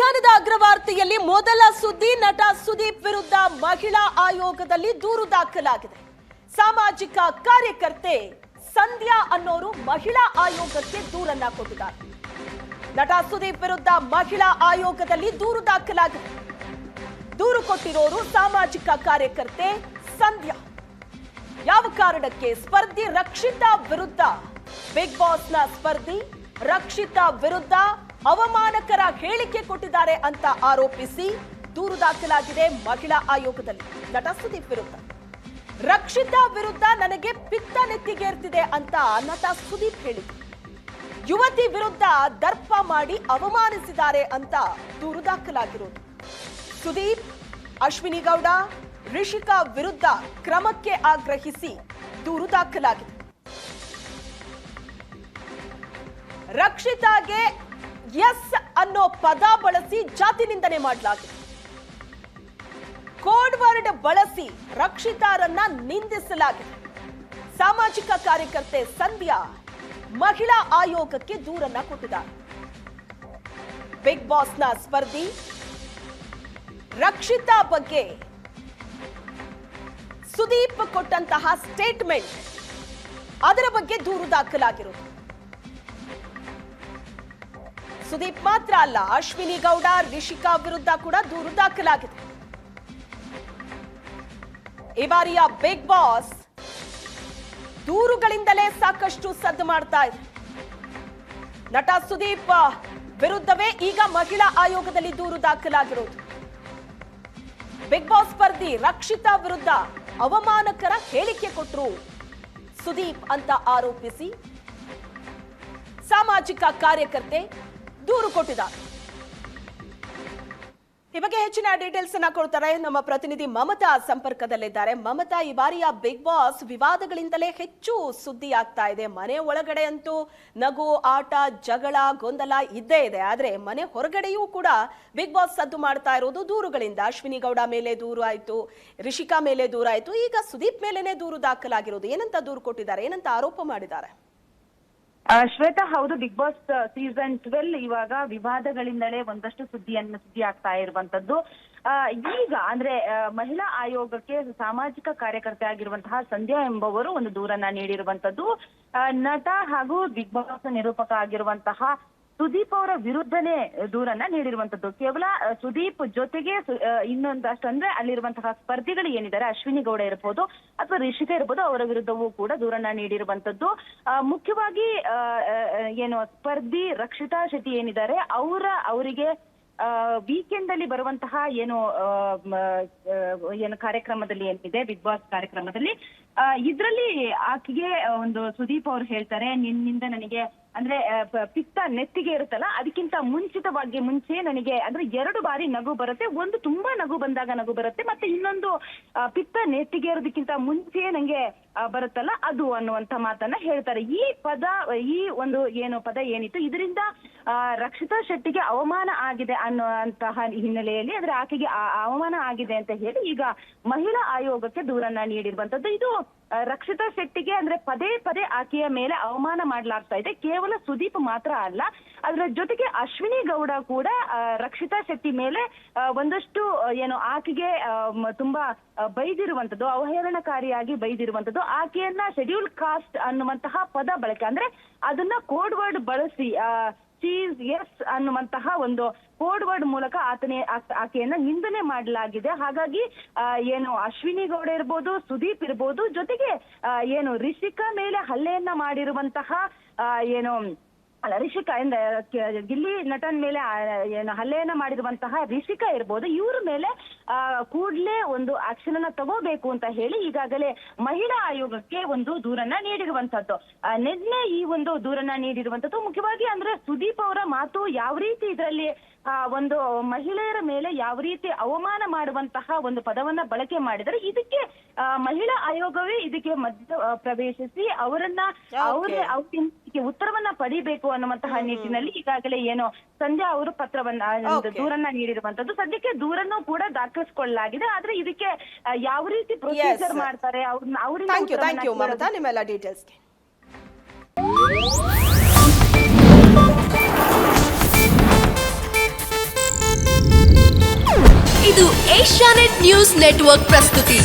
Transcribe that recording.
ಮಧ್ಯಾಹ್ನದ ಅಗ್ರವಾರ್ತೆಯಲ್ಲಿ ಮೊದಲ ಸುದ್ದಿ. ನಟ ಸುದೀಪ್ ವಿರುದ್ಧ ಮಹಿಳಾ ಆಯೋಗದಲ್ಲಿ ದೂರು ದಾಖಲಾಗಿದೆ. ಸಾಮಾಜಿಕ ಕಾರ್ಯಕರ್ತೆ ಸಂಧ್ಯಾ ಅನ್ನೋರು ಮಹಿಳಾ ಆಯೋಗಕ್ಕೆ ದೂರನ್ನ ಕೊಟ್ಟಿದ್ದಾರೆ. ನಟ ಸುದೀಪ್ ವಿರುದ್ಧ ಮಹಿಳಾ ಆಯೋಗದಲ್ಲಿ ದೂರು ದಾಖಲಾಗಿದೆ. ದೂರು ಕೊಟ್ಟಿರೋರು ಸಾಮಾಜಿಕ ಕಾರ್ಯಕರ್ತೆ ಸಂಧ್ಯಾ. ಯಾವ ಕಾರಣಕ್ಕೆ? ಸ್ಪರ್ಧಿ ರಕ್ಷಿತಾ ವಿರುದ್ಧ, ಬಿಗ್ ಬಾಸ್ನ ಸ್ಪರ್ಧಿ ರಕ್ಷಿತಾ ವಿರುದ್ಧ ಅವಮಾನಕರ ಹೇಳಿಕೆ ಕೊಟ್ಟಿದ್ದಾರೆ ಅಂತ ಆರೋಪಿಸಿ ದೂರು ದಾಖಲಾಗಿದೆ ಮಹಿಳಾ ಆಯೋಗದಲ್ಲಿ. ನಟ ಸುದೀಪ್ ವಿರುದ್ಧ, ರಕ್ಷಿತಾ ವಿರುದ್ಧ ನನಗೆ ಪಿತ್ತ ನೆತ್ತಿಗೇರ್ತಿದೆ ಅಂತ ನಟ ಸುದೀಪ್ ಹೇಳಿದ್ರು. ಯುವತಿ ವಿರುದ್ಧ ದರ್ಪ ಮಾಡಿ ಅವಮಾನಿಸಿದ್ದಾರೆ ಅಂತ ದೂರು ದಾಖಲಾಗಿರೋದು. ಸುದೀಪ್, ಅಶ್ವಿನಿ ಗೌಡ, ರಿಷಿಕಾ ವಿರುದ್ಧ ಕ್ರಮಕ್ಕೆ ಆಗ್ರಹಿಸಿ ದೂರು ದಾಖಲಾಗಿದೆ. ರಕ್ಷಿತಾಗೆ ಎಸ್ ಅನ್ನೋ ಪದ ಬಳಸಿ ಜಾತಿ ನಿಂದನೆ ಮಾಡಲಾಗಿದೆ. ಕೋಡ್ ವರ್ಡ್ ಬಳಸಿ ರಕ್ಷಿತಾರನ್ನ ನಿಂದಿಸಲಾಗಿದೆ. ಸಾಮಾಜಿಕ ಕಾರ್ಯಕರ್ತೆ ಸಂಧ್ಯಾ ಮಹಿಳಾ ಆಯೋಗಕ್ಕೆ ದೂರನ್ನ ಕೊಟ್ಟಿದ್ದಾರೆ. ಬಿಗ್ ಬಾಸ್ನ ಸ್ಪರ್ಧಿ ರಕ್ಷಿತಾ ಬಗ್ಗೆ ಸುದೀಪ್ ಕೊಟ್ಟಂತಹ ಸ್ಟೇಟ್ಮೆಂಟ್, ಅದರ ಬಗ್ಗೆ ದೂರು ದಾಖಲಾಗಿರೋದು. ಸುದೀಪ್ ಮಾತ್ರ ಅಲ್ಲ, ಅಶ್ವಿನಿ ಗೌಡ, ರಿಷಿಕಾ ವಿರುದ್ಧ ಕೂಡ ದೂರು ದಾಖಲಾಗಿದೆ. ಈ ಬಾರಿಯ ಬಿಗ್ ಬಾಸ್ ದೂರುಗಳಿಂದಲೇ ಸಾಕಷ್ಟು ಸದ್ದು ಮಾಡ್ತಾ ಇದೆ. ನಟ ಸುದೀಪ್ ವಿರುದ್ಧವೇ ಈಗ ಮಹಿಳಾ ಆಯೋಗದಲ್ಲಿ ದೂರು ದಾಖಲಾಗಿರೋದು. ಬಿಗ್ ಬಾಸ್ ಸ್ಪರ್ಧಿ ರಕ್ಷಿತಾ ವಿರುದ್ಧ ಅವಮಾನಕರ ಹೇಳಿಕೆ ಕೊಟ್ಟರು ಸುದೀಪ್ ಅಂತ ಆರೋಪಿಸಿ ಸಾಮಾಜಿಕ ಕಾರ್ಯಕರ್ತೆ ದೂರು ಕೊಟ್ಟಿದ್ದಾರೆ. ಈ ಬಗ್ಗೆ ಹೆಚ್ಚಿನ ಡೀಟೇಲ್ಸ್ ಅನ್ನ ಕೊಡ್ತಾರೆ ನಮ್ಮ ಪ್ರತಿನಿಧಿ ಮಮತಾ ಸಂಪರ್ಕದಲ್ಲಿದ್ದಾರೆ. ಮಮತಾ, ಈ ಬಾರಿಯ ಬಿಗ್ ಬಾಸ್ ವಿವಾದಗಳಿಂದಲೇ ಹೆಚ್ಚು ಸುದ್ದಿ ಆಗ್ತಾ ಇದೆ. ಮನೆ ಒಳಗಡೆ ಅಂತೂ ನಗು, ಆಟ, ಜಗಳ, ಗೊಂದಲ ಇದ್ದೇ ಇದೆ. ಆದ್ರೆ ಮನೆ ಹೊರಗಡೆಯೂ ಕೂಡ ಬಿಗ್ ಬಾಸ್ ಸದ್ದು ಮಾಡ್ತಾ ಇರೋದು ದೂರುಗಳಿಂದ. ಅಶ್ವಿನಿ ಗೌಡ ಮೇಲೆ ದೂರು ಆಯ್ತು, ರಿಷಿಕಾ ಮೇಲೆ ದೂರ ಆಯ್ತು, ಈಗ ಸುದೀಪ್ ಮೇಲೇನೆ ದೂರು ದಾಖಲಾಗಿರೋದು. ಏನಂತ ದೂರು ಕೊಟ್ಟಿದ್ದಾರೆ, ಏನಂತ ಆರೋಪ ಮಾಡಿದ್ದಾರೆ? ಶ್ವೇತಾ, ಹೌದು, ಬಿಗ್ ಬಾಸ್ ಸೀಸನ್ 12 ಇವಾಗ ವಿವಾದಗಳಿಂದಲೇ ಒಂದಷ್ಟು ಸುದ್ದಿ ಆಗ್ತಾ ಇರುವಂತದ್ದು. ಈಗ ಅಂದ್ರೆ ಮಹಿಳಾ ಆಯೋಗಕ್ಕೆ ಸಾಮಾಜಿಕ ಕಾರ್ಯಕರ್ತೆ ಆಗಿರುವಂತಹ ಸಂಧ್ಯಾ ಎಂಬುವರು ಒಂದು ದೂರನ್ನ ನೀಡಿರುವಂತದ್ದು. ನಟ ಹಾಗೂ ಬಿಗ್ ಬಾಸ್ ನಿರೂಪಕ ಆಗಿರುವಂತಹ ಸುದೀಪ್ ಅವರ ವಿರುದ್ಧನೇ ದೂರನ್ನ ನೀಡಿರುವಂತದ್ದು. ಕೇವಲ ಸುದೀಪ್ ಜೊತೆಗೆ ಇನ್ನೊಂದಷ್ಟು ಅಂದ್ರೆ ಅಲ್ಲಿರುವಂತಹ ಸ್ಪರ್ಧಿಗಳು ಏನಿದ್ದಾರೆ, ಅಶ್ವಿನಿ ಗೌಡ ಇರಬಹುದು ಅಥವಾ ರಿಷಿಕಾ ಇರಬಹುದು, ಅವರ ವಿರುದ್ಧವೂ ಕೂಡ ದೂರನ್ನ ನೀಡಿರುವಂತದ್ದು. ಮುಖ್ಯವಾಗಿ ಏನು ಸ್ಪರ್ಧಿ ರಕ್ಷಿತಾ ಶೆಟ್ಟಿ ಏನಿದ್ದಾರೆ, ಅವರಿಗೆ ವೀಕೆಂಡ್ ಅಲ್ಲಿ ಬರುವಂತಹ ಏನು ಕಾರ್ಯಕ್ರಮದಲ್ಲಿ ಏನಿದೆ, ಬಿಗ್ ಬಾಸ್ ಕಾರ್ಯಕ್ರಮದಲ್ಲಿ ಇದ್ರಲ್ಲಿ ಆಕೆಗೆ ಒಂದು ಸುದೀಪ್ ಅವ್ರು ಹೇಳ್ತಾರೆ, ನಿನ್ನಿಂದ ನನಗೆ ಅಂದ್ರೆ ಪಿತ್ತ ನೆತ್ತಿಗೆ ಇರುತ್ತಲ್ಲ, ಅದಕ್ಕಿಂತ ಮುಂಚೆ ನನಗೆ ಅಂದ್ರೆ 2 ಬಾರಿ ನಗು ಬರುತ್ತೆ. ಒಂದು ತುಂಬಾ ನಗು ಬಂದಾಗ ನಗು ಬರುತ್ತೆ, ಮತ್ತೆ ಇನ್ನೊಂದು ಪಿತ್ತ ನೆತ್ತಿಗೆ ಇರೋದಕ್ಕಿಂತ ಮುಂಚೆ ನಂಗೆ ಬರುತ್ತಲ್ಲ ಅದು ಅನ್ನುವಂತ ಮಾತನ್ನ ಹೇಳ್ತಾರೆ. ಈ ಒಂದು ಪದ ಏನಿತ್ತು, ಇದರಿಂದ ರಕ್ಷಿತಾ ಶೆಟ್ಟಿಗೆ ಅವಮಾನ ಆಗಿದೆ ಅನ್ನುವಂತಹ ಹಿನ್ನೆಲೆಯಲ್ಲಿ, ಅಂದ್ರೆ ಆಕೆಗೆ ಅವಮಾನ ಆಗಿದೆ ಅಂತ ಹೇಳಿ ಈಗ ಮಹಿಳಾ ಆಯೋಗಕ್ಕೆ ದೂರನ್ನ ನೀಡಿರುವಂತದ್ದು. ಇದು ರಕ್ಷಿತಾ ಶೆಟ್ಟಿಗೆ ಅಂದ್ರೆ ಪದೇ ಪದೇ ಆಕೆಯ ಮೇಲೆ ಅವಮಾನ ಮಾಡಲಾಗ್ತಾ ಇದೆ. ಕೇವಲ ಸುದೀಪ್ ಮಾತ್ರ ಅಲ್ಲ, ಅದರ ಜೊತೆಗೆ ಅಶ್ವಿನಿ ಗೌಡ ಕೂಡ ರಕ್ಷಿತಾ ಶೆಟ್ಟಿ ಮೇಲೆ ಒಂದಷ್ಟು ಆಕೆಗೆ ತುಂಬಾ ಬೈದಿರುವಂತದ್ದು, ಅವಹೇಳನಕಾರಿಯಾಗಿ ಬೈದಿರುವಂತದ್ದು. ಆಕೆಯನ್ನ ಶೆಡ್ಯೂಲ್ ಕಾಸ್ಟ್ ಅನ್ನುವಂತಹ ಪದ ಬಳಕೆ, ಅಂದ್ರೆ ಅದನ್ನ ಕೋಡ್ ವರ್ಡ್ ಬಳಸಿ ಚೀಸ್ ಎಸ್ ಅನ್ನುವಂತಹ ಒಂದು ಕೋಡ್ ವರ್ಡ್ ಮೂಲಕ ಆಕೆಯನ್ನ ನಿಂದನೆ ಮಾಡಲಾಗಿದೆ. ಹಾಗಾಗಿ ಅಶ್ವಿನಿ ಗೌಡ ಇರ್ಬೋದು, ಸುದೀಪ್ ಇರ್ಬೋದು, ಜೊತೆಗೆ ರಿಷಿಕಾ ಮೇಲೆ ಹಲ್ಲೆಯನ್ನ ಮಾಡಿರುವಂತಹ ರಿಷಿಕಾ ಗಿಲ್ಲಿ ನಟನ್ ಮೇಲೆ ಹಲ್ಲೆಯನ್ನ ಮಾಡಿರುವಂತಹ ರಿಷಿಕಾ ಇರ್ಬೋದು, ಇವ್ರ ಮೇಲೆ ಕೂಡ್ಲೇ ಒಂದು ಆಕ್ಷನ್ ಅನ್ನ ತಗೋಬೇಕು ಅಂತ ಹೇಳಿ ಈಗಾಗಲೇ ಮಹಿಳಾ ಆಯೋಗಕ್ಕೆ ಒಂದು ದೂರನ್ನ ನೀಡಿರುವಂತದ್ದು. ನಿನ್ನೆ ಈ ಒಂದು ದೂರನ್ನ ನೀಡಿರುವಂತದ್ದು ಮುಖ್ಯವಾಗಿ ಅಂದ್ರೆ ಸುದೀಪ್ ಅವರ ಮಾತು ಯಾವ ರೀತಿ ಇದರಲ್ಲಿ ಒಂದು ಮಹಿಳೆಯರ ಮೇಲೆ ಯಾವ ರೀತಿ ಅವಮಾನ ಮಾಡುವಂತಹ ಒಂದು ಪದವನ್ನ ಬಳಕೆ ಮಾಡಿದರೆ, ಇದಕ್ಕೆ ಮಹಿಳಾ ಆಯೋಗವೇ ಇದಕ್ಕೆ ಮಧ್ಯ ಪ್ರವೇಶಿಸಿ ಅವರನ್ನ ಉತ್ತರವನ್ನ ಪಡಿಬೇಕು ಅನ್ನುವಂತಹ ನಿಟ್ಟಿನಲ್ಲಿ ಈಗಾಗಲೇ ಸಂಧ್ಯಾ ಅವರು ದೂರನ್ನ ನೀಡಿರುವಂತದ್ದು. ಸದ್ಯಕ್ಕೆ ದೂರನ್ನು ಕೂಡ ದಾಖಲಿಸಿಕೊಳ್ಳಲಾಗಿದೆ. ಆದ್ರೆ ಇದಕ್ಕೆ ಯಾವ ರೀತಿ ಪ್ರೊಸೀಜರ್ ಮಾಡ್ತಾರೆ ಅವರಿಂದ ನಿಮ್ಮೆಲ್ಲ ಡೀಟೇಲ್ಸ್ಗೆ ಇದು ಏಷ್ಯಾನೆಟ್ ನ್ಯೂಸ್ ನೆಟ್ವರ್ಕ್ ಪ್ರಸ್ತುತಿ.